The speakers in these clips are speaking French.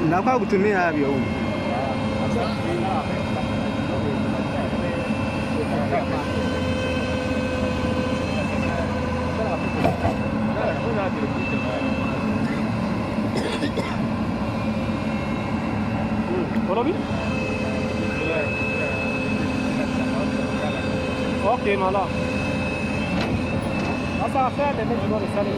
Nakwa kutumia hivyo huko. Ok, malin. Ah, ça va faire, les mecs vont le saler.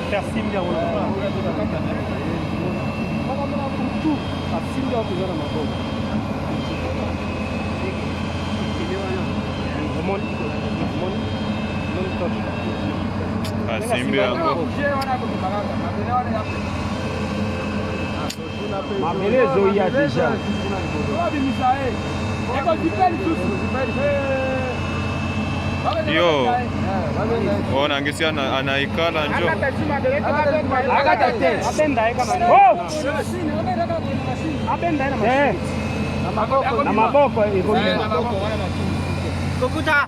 Faire signe à Mabelezo ya deja. Yo, ona angesi anaikala njo. Agatate, abenda kama. Oh! Abenda na mashine. Na maboko iko Kokuta.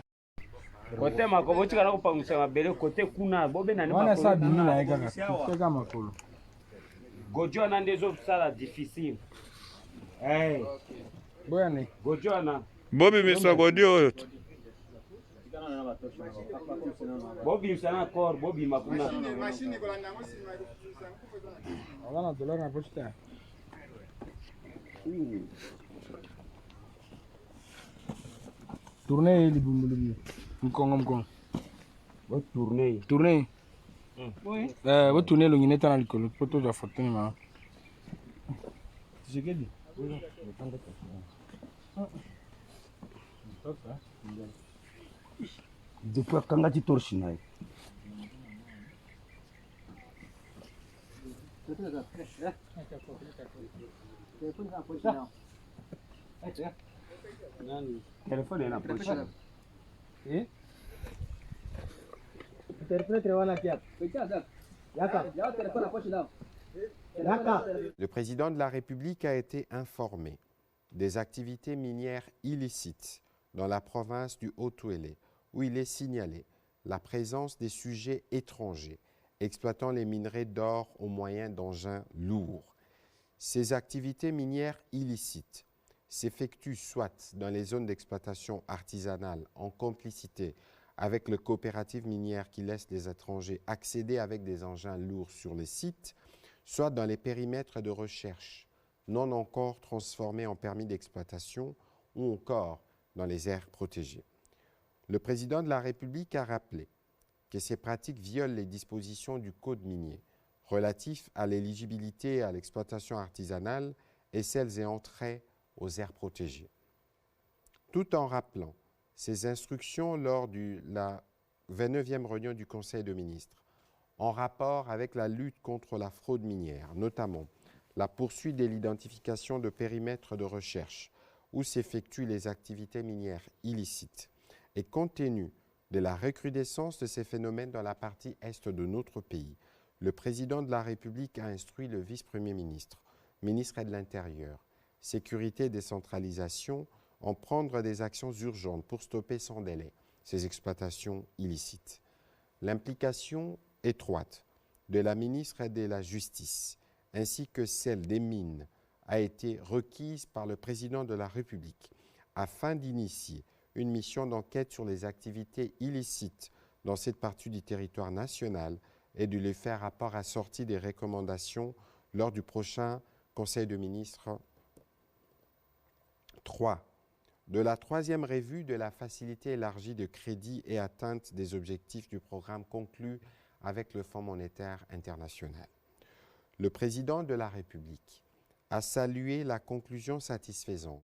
Kote makobo chika na kupangusha mabele kote kuna bobe na Wana saa bini na eka kaka makolo. Gojo na ndezo sala difficile. Eh. Boya ni. Gojo na. Bobi miswa godio yote. Bobi sana kor, Bobi makuna. Mashini kwa ndango si mai. Wana dola na pochita. Tournée libumulubi. Mkongo. Bo tournée. Tournée. Oui. Bo tournée lo ngine tana likolo poto ja fortune ma. Jigedi. Depuis quand tu torches naï. Telefone na pochi. Eh? Le président de la République a été informé des activités minières illicites dans la province du Haut-Touélé, où il est signalé la présence des sujets étrangers exploitant les minerais d'or au moyen d'engins lourds. Ces activités minières illicites s'effectuent soit dans les zones d'exploitation artisanale en complicité avec les coopératives minières qui laissent les étrangers accéder avec des engins lourds sur les sites, soit dans les périmètres de recherche non encore transformés en permis d'exploitation ou encore dans les aires protégées. Le président de la République a rappelé que ces pratiques violent les dispositions du Code minier relatifs à l'éligibilité à l'exploitation artisanale et celles ayant trait aux aires protégées. Tout en rappelant ces instructions lors de la 29e réunion du Conseil de ministres, en rapport avec la lutte contre la fraude minière, notamment la poursuite de l'identification de périmètres de recherche où s'effectuent les activités minières illicites, et compte tenu de la recrudescence de ces phénomènes dans la partie est de notre pays, le président de la République a instruit le vice-premier ministre, ministre de l'Intérieur, Sécurité et décentralisation, en prendre des actions urgentes pour stopper sans délai ces exploitations illicites. L'implication étroite de la ministre de la Justice ainsi que celle des Mines a été requise par le président de la République afin d'initier une mission d'enquête sur les activités illicites dans cette partie du territoire national et de lui faire rapport assorti des recommandations lors du prochain Conseil de ministres 3. De la 3e revue de la facilité élargie de crédit et atteinte des objectifs du programme conclu avec le Fonds monétaire international. Le président de la République a salué la conclusion satisfaisante